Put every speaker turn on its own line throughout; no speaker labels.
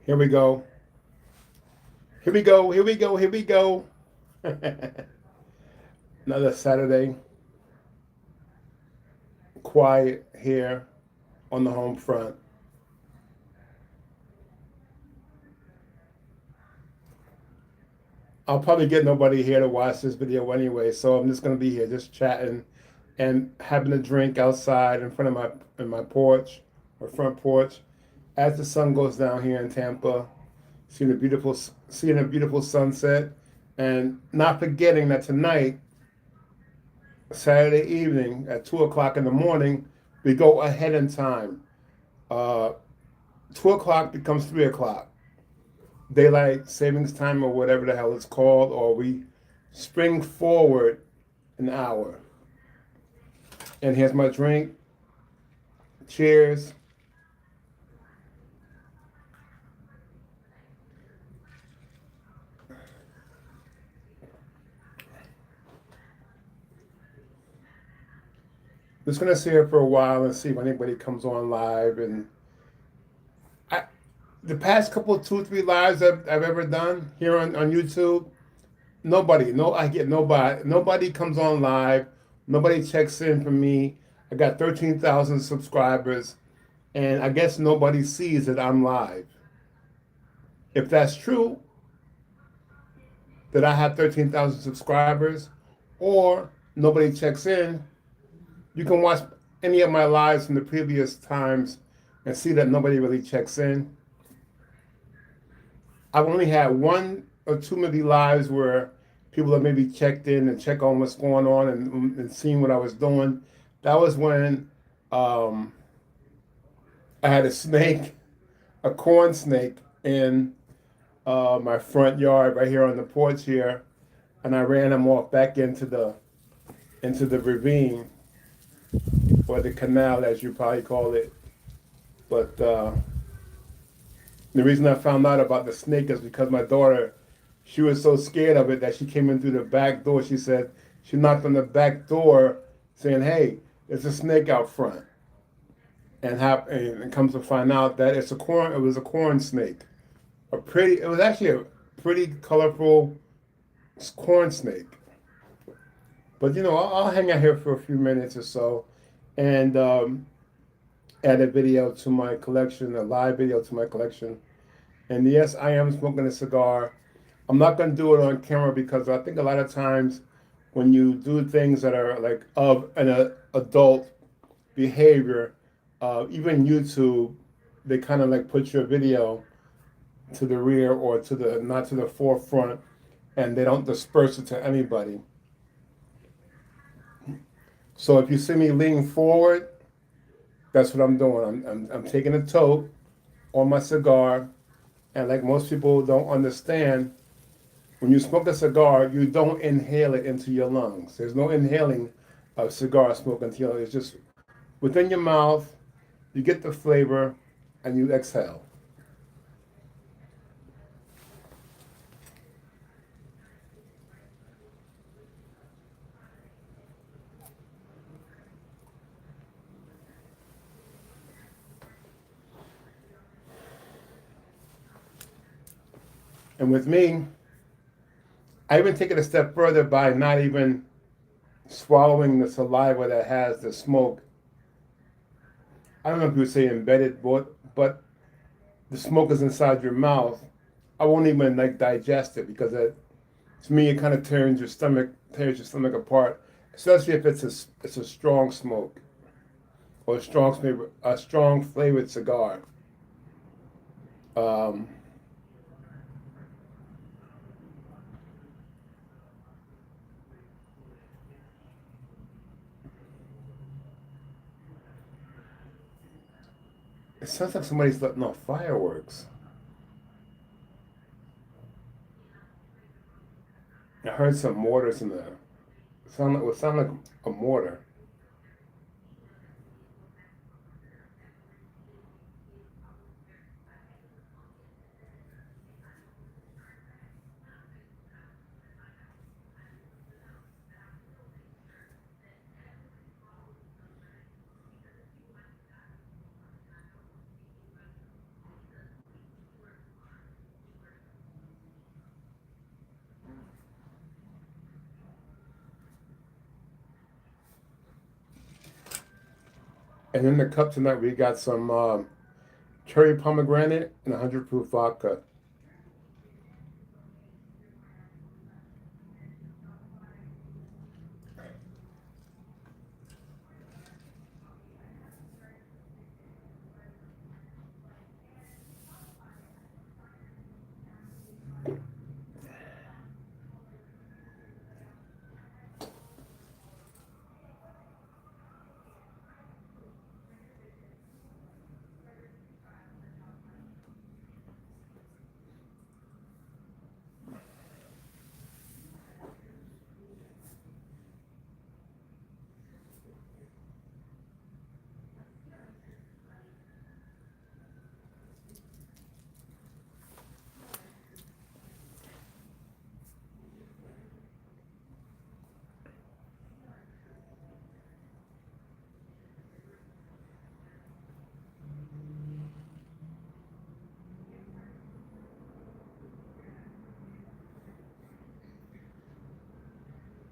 Here we go. Here we go. Here we go. Here we go. Another Saturday. Quiet here on the home front. I'll probably get nobody here to watch this video anyway, so I'm just gonna be here just chatting and having a drink outside in front of my porch or front porch as the sun goes down here in Tampa, seeing a beautiful sunset, and not forgetting that tonight, Saturday evening at 2 o'clock in the morning, we go ahead in time. Uh, 2 o'clock becomes 3 o'clock. Daylight savings time or whatever the hell it's called, or we spring forward an hour. And here's my drink. Cheers. Just gonna sit here for a while and see if anybody comes on live. And I, the past couple, 2 or 3 lives I've ever done here on YouTube, I get nobody comes on live. Nobody checks in for me. I got 13,000 subscribers, and I guess nobody sees that I'm live. If that's true, that I have 13,000 subscribers, or nobody checks in, you can watch any of my lives from the previous times and see that nobody really checks in. I've only had one or two maybe lives where people have maybe checked in and check on what's going on and seen what I was doing. That was when um, I had a snake, a corn snake, in my front yard right here on the porch here, and I ran him off back into the ravine or the canal, as you probably call it. But the reason I found out about the snake is because my daughter, she was so scared of it that she came in through the back door. She said she knocked on the back door saying, "Hey, there's a snake out front." And comes to find out that it was a corn snake. It was actually a pretty colorful corn snake. But I'll hang out here for a few minutes or so and add a video to my collection, a live video to my collection. And yes, I am smoking a cigar. I'm not going to do it on camera because I think a lot of times when you do things that are like of an adult behavior, even YouTube, they kind of like put your video to the rear or not to the forefront, and they don't disperse it to anybody. So if you see me leaning forward, that's what I'm doing. I'm taking a toke on my cigar, and like most people don't understand, when you smoke a cigar, you don't inhale it into your lungs. There's no inhaling of cigar smoke into your lungs. It's just within your mouth. You get the flavor, and you exhale. And with me, I even take it a step further by not even swallowing the saliva that has the smoke. I don't know if you would say embedded, but the smoke is inside your mouth. I won't even like digest it because to me it kind of tears your stomach apart, especially if it's a strong smoke or a strong flavored cigar. Um, it sounds like somebody's letting off fireworks. I heard some mortars in there. It would sound like a mortar. And in the cup tonight, we got some cherry pomegranate and 100 proof vodka.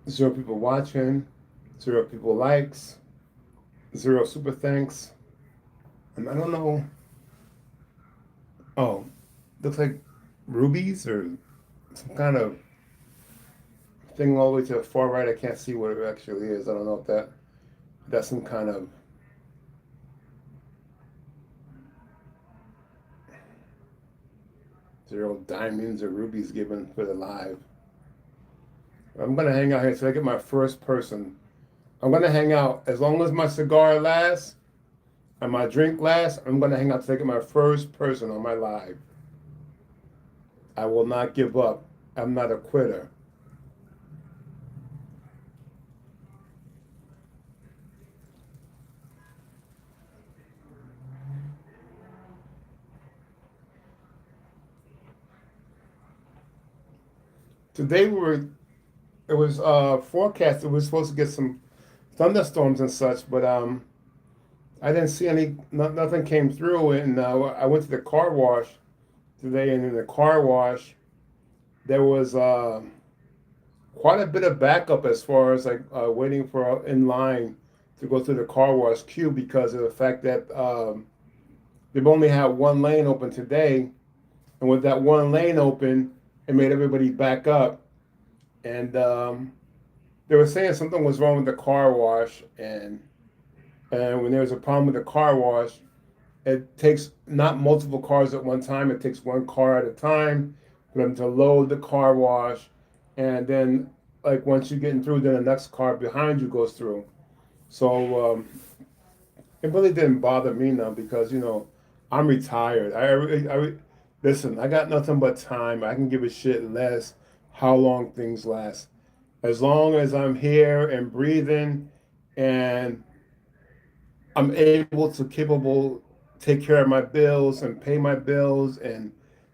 Zero people watching, zero people likes, zero super thanks. And I don't know. Oh, looks like rubies or some kind of thing all the way to the far right. I can't see what it actually is. I don't know if that's some kind of zero diamonds or rubies given for the live. I'm gonna hang out here till I get my first person. I'm gonna hang out as long as my cigar lasts and my drink lasts. I'm gonna hang out till I get my first person on my live. I will not give up. I'm not a quitter. Today it was forecast. It was supposed to get some thunderstorms and such, but I didn't see any. Nothing came through, and I went to the car wash today, and in the car wash there was quite a bit of backup as far as like waiting for in line to go through the car wash queue because of the fact that they've only had one lane open today, and with that one lane open, it made everybody back up, and they were saying something was wrong with the car wash, and when there's a problem with the car wash, it takes not multiple cars at one time. It takes one car at a time for them to load the car wash, and then like once you're getting through, then the next car behind you goes through. So it really didn't bother me now because I'm retired. Listen. I got nothing but time. I can give a shit less how long things last. As long as I'm here and breathing, and I'm able to capable take care of my bills and pay my bills and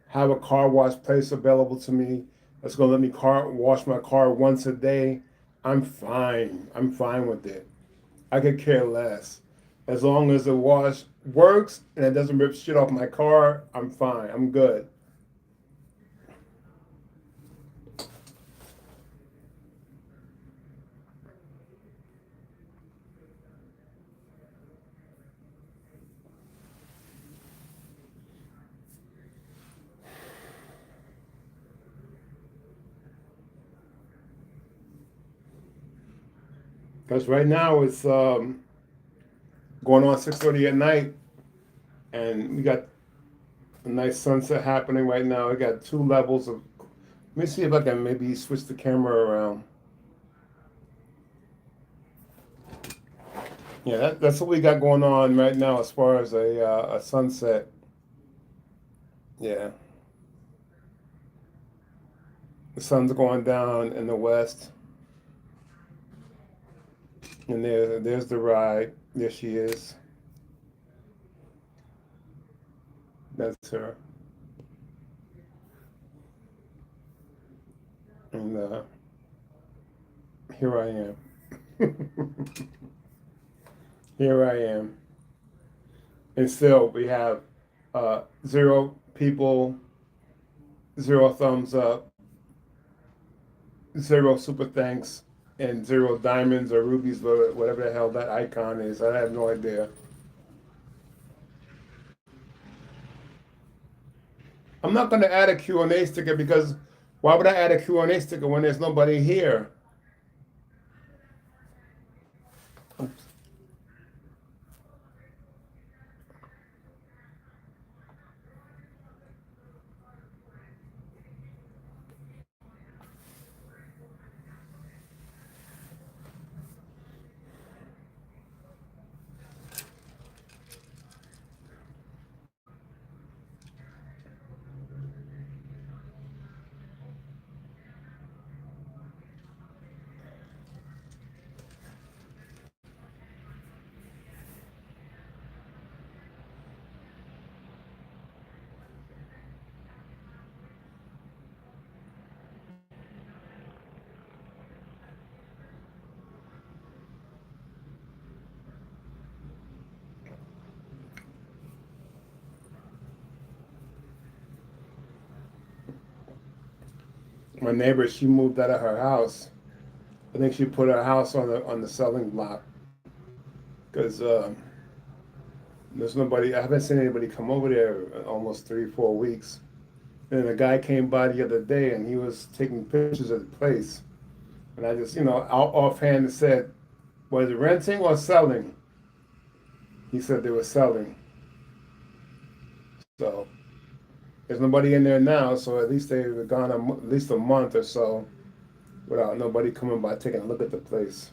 have a car wash place available to me that's gonna let me car wash my car once a day. I'm fine. I'm fine with it. I could care less. As long as the wash works and it doesn't rip shit off my car, I'm fine. I'm good. Because right now it's going on 6:30 at night, and we got a nice sunset happening right now. We got two levels of. Let me see if I can maybe switch the camera around. Yeah, that's what we got going on right now as far as a sunset. Yeah, the sun's going down in the west, and there's the ride. There she is. That's her. And here I am. Here I am. And still, we have zero people, zero thumbs up, zero super thanks, and zero diamonds or rubies, whatever the hell that icon is. I have no idea. I'm not going to add a Q&A sticker because why would I add a Q&A sticker when there's nobody here? My neighbor, she moved out of her house. I think she put her house on the selling block because there's nobody. I haven't seen anybody come over there in almost 3, 4 weeks. And a guy came by the other day and he was taking pictures of the place. And I just, offhand said, was it renting or selling? He said they were selling. So there's nobody in there now. So at least they were gone at least a month or so without nobody coming by taking a look at the place.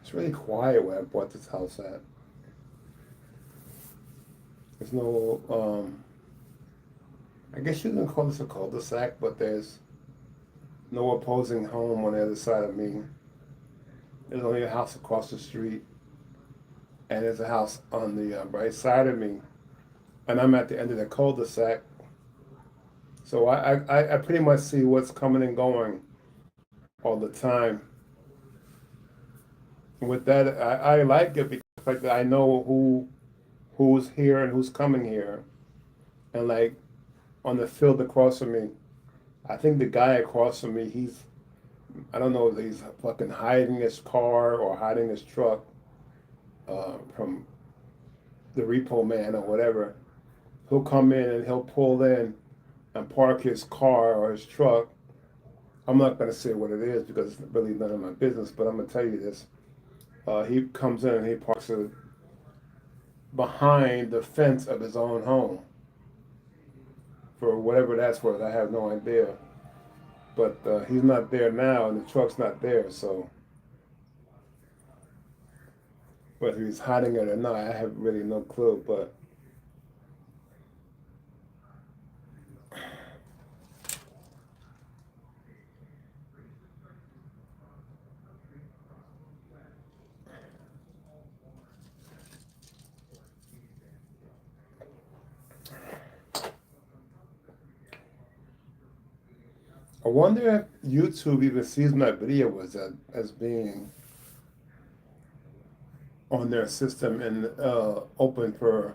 It's really quiet where I bought this house at. There's no, I guess you can call this a cul-de-sac, but there's no opposing home on the other side of me. There's only a house across the street, and there's a house on the right side of me, and I'm at the end of the cul-de-sac. So I pretty much see what's coming and going all the time. And with that, I like it because like I know who's here and who's coming here, and like on the field across from me, I think the guy across from me, I don't know if he's fucking hiding his car or hiding his truck from the repo man or whatever. He'll come in and he'll pull in and park his car or his truck. I'm not going to say what it is because it's really none of my business, but I'm going to tell you this. He comes in and he parks it behind the fence of his own home. For whatever that's worth, I have no idea. But he's not there now, and the truck's not there. So, whether he's hiding it or not, I have really no clue. But I wonder if YouTube even sees my video as being on their system and open for.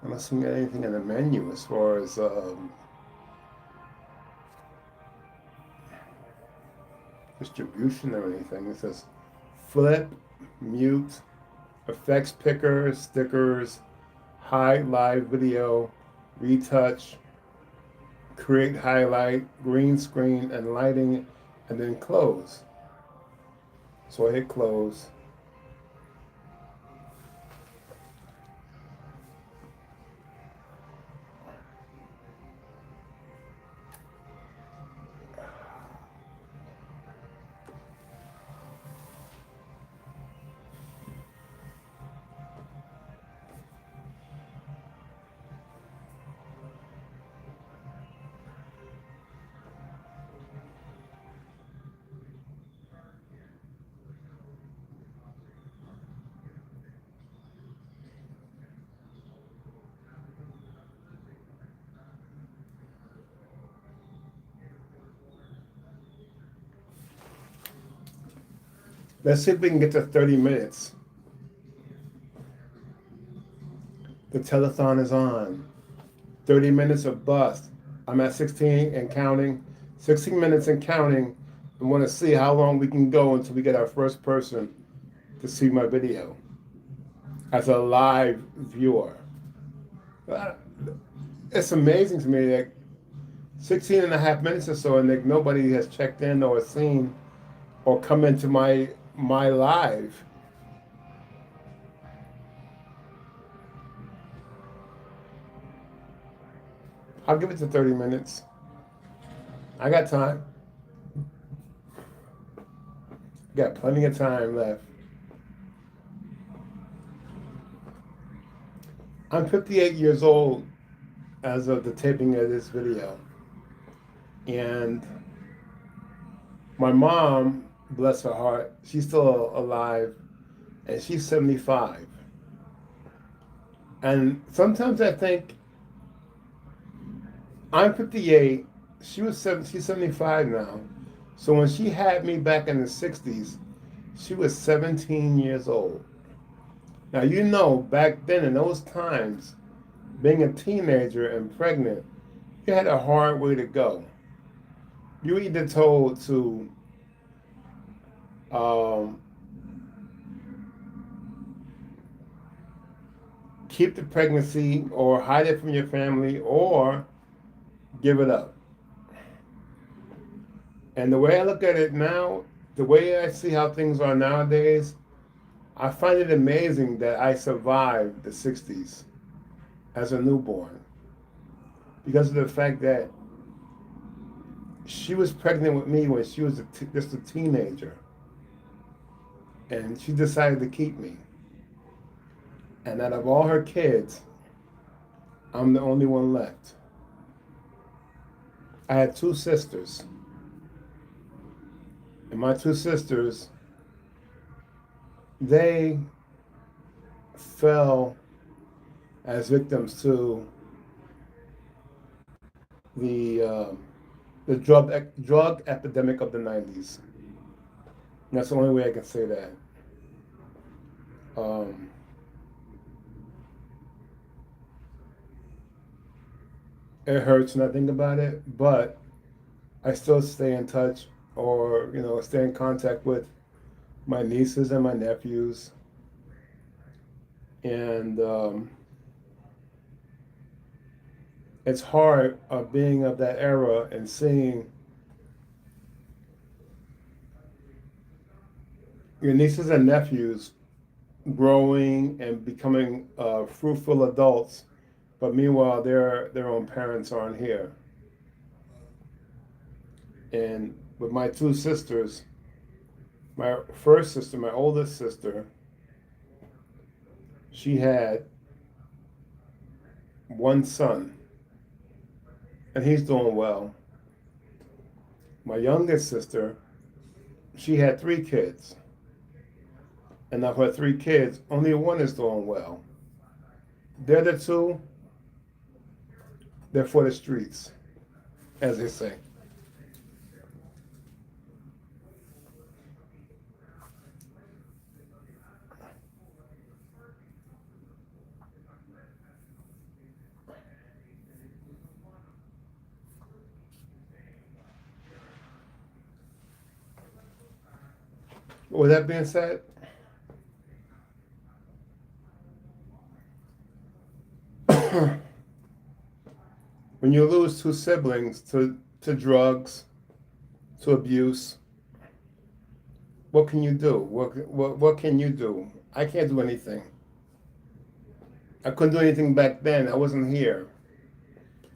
I'm not seeing anything in the menu as far as distribution or anything. It says flip, mute, effects picker, stickers, hide live video, retouch, create highlight, green screen, and lighting and then close. So I hit close. Let's see if we can get to 30 minutes. The telethon is on. 30 minutes of bust. I'm at 16 and counting. 16 minutes and counting. I want to see how long we can go until we get our first person to see my video as a live viewer. It's amazing to me that 16 and a half minutes or so, and like nobody has checked in or seen or come into my live. I'll give it to 30 minutes. I got time. Got plenty of time left. I'm 58 years old as of the taping of this video. And my mom, bless her heart, she's still alive, and she's 75. And sometimes I think, I'm 58, she's 75 now. So when she had me back in the 60s, she was 17 years old. Now, you know, back then in those times, being a teenager and pregnant, you had a hard way to go. You were either told to keep the pregnancy or hide it from your family or give it up. And the way I look at it now, the way I see how things are nowadays, I find it amazing that I survived the 60s as a newborn because of the fact that she was pregnant with me when she was just a teenager, and she decided to keep me. And out of all her kids, I'm the only one left. I had two sisters, and my two sisters, they fell as victims to the drug epidemic of the 90s. And that's the only way I can say that. It hurts when I think about it, but I still stay in touch or, stay in contact with my nieces and my nephews. And it's hard being of that era and seeing your nieces and nephews growing and becoming fruitful adults, but meanwhile their own parents aren't here. And with my two sisters, my first sister, my oldest sister, she had one son, and he's doing well. My youngest sister, she had 3 kids. And of her 3 kids, only one is doing well. The other 2, they're for the streets, as they say. With that being said, when you lose 2 siblings to drugs, to abuse, What can you do? What can you do? I can't do anything. I couldn't do anything back then. I wasn't here.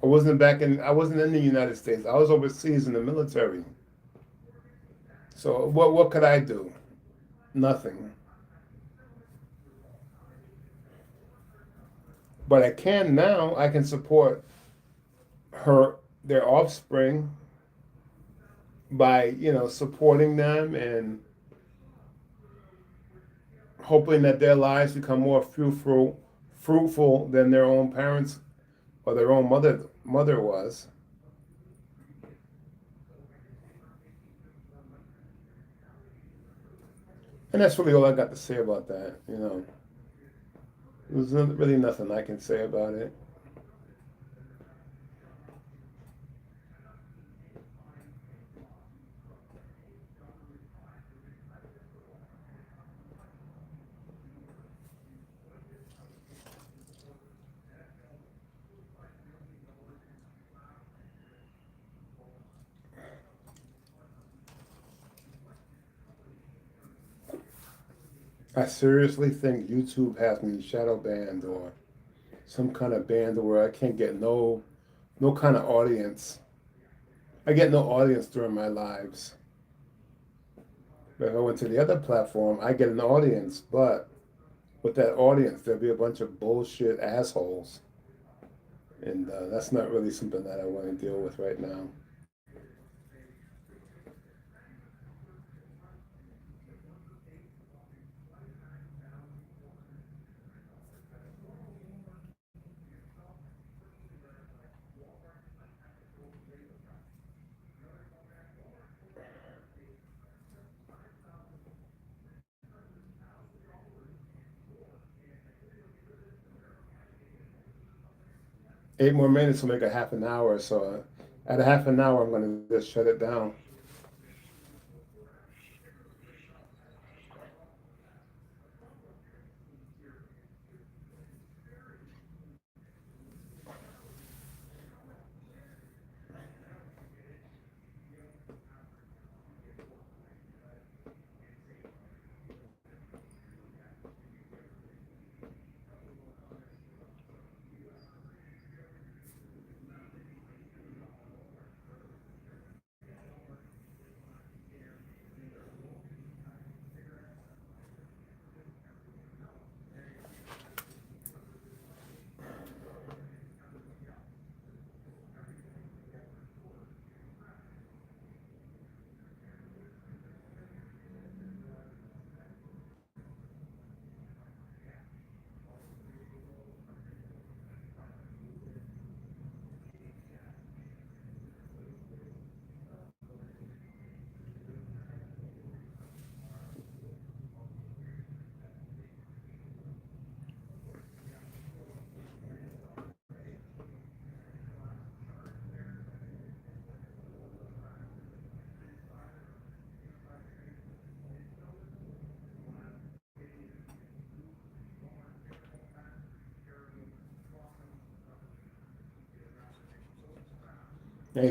I wasn't in the United States. I was overseas in the military. So what could I do? Nothing. But I can now. I can support her their offspring by, supporting them and hoping that their lives become more fruitful than their own parents or their own mother was. And that's really all I got to say about that. There's really nothing I can say about it. 'I seriously think YouTube has me shadow banned or some kind of banned where I can't get no kind of audience. I get no audience during my lives. But if I went to the other platform, I get an audience, but with that audience, there'll be a bunch of bullshit assholes. And that's not really something that I want to deal with right now. 8 more minutes will make a half an hour. So at a half an hour, I'm going to just shut it down.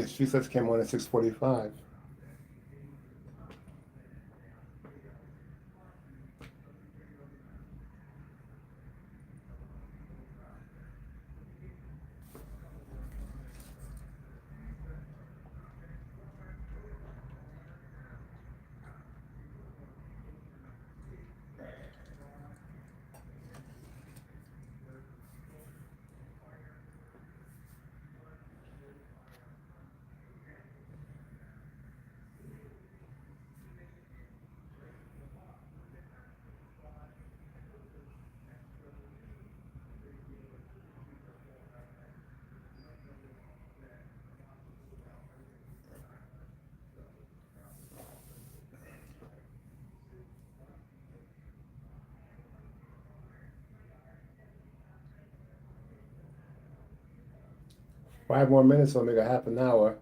She says came on at 6:45. 5 more minutes will make a half an hour.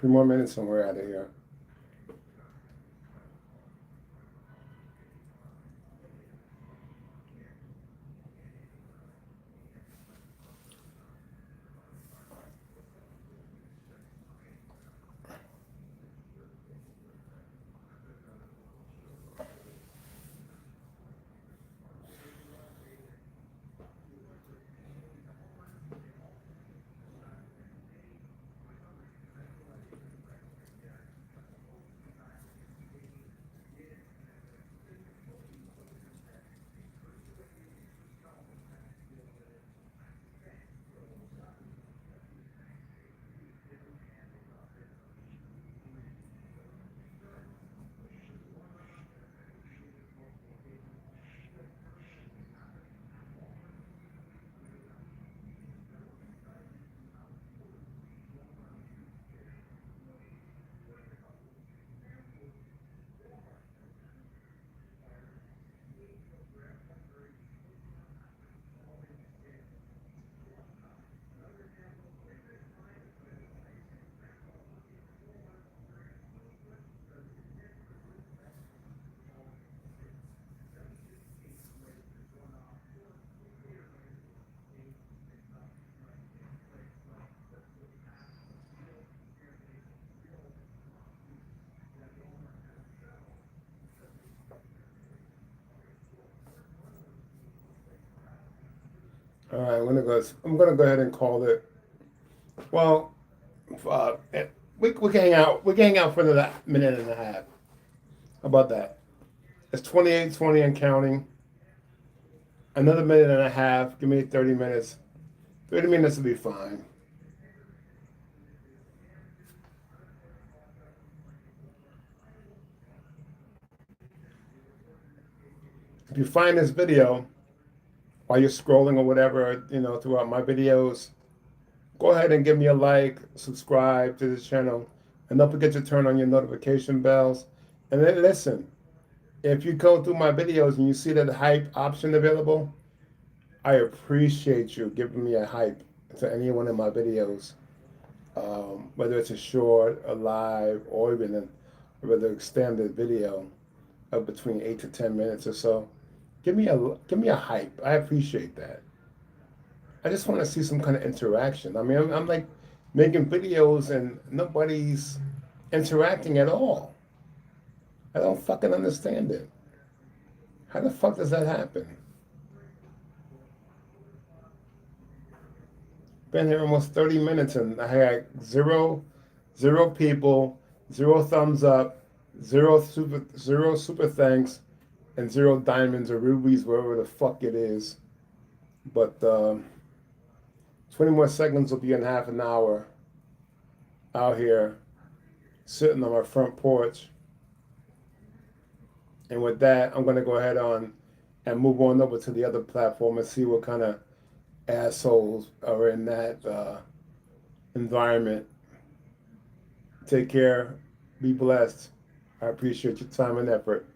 3 more minutes and we're out of here. All right, I'm gonna go ahead and call it. Well, we can hang out. We can hang out for another minute and a half. How about that? It's 28:20 and counting. Another minute and a half. Give me 30 minutes. 30 minutes will be fine. If you find this video while you're scrolling or whatever, throughout my videos, go ahead and give me a like, subscribe to this channel, and don't forget to turn on your notification bells. And then listen, if you go through my videos and you see that hype option available, I appreciate you giving me a hype to any one of my videos, whether it's a short, a live, or even a rather extended video of between 8 to 10 minutes or so. Give me a hype. I appreciate that. I just want to see some kind of interaction. I mean, I'm like making videos and nobody's interacting at all. I don't fucking understand it. How the fuck does that happen? Been here almost 30 minutes and I had zero people, 0 thumbs up, zero super thanks, and 0 diamonds or rubies, wherever the fuck it is. But 20 more seconds will be in half an hour out here sitting on my front porch. And with that, I'm going to go ahead on and move on over to the other platform and see what kind of assholes are in that environment. Take care. Be blessed. I appreciate your time and effort.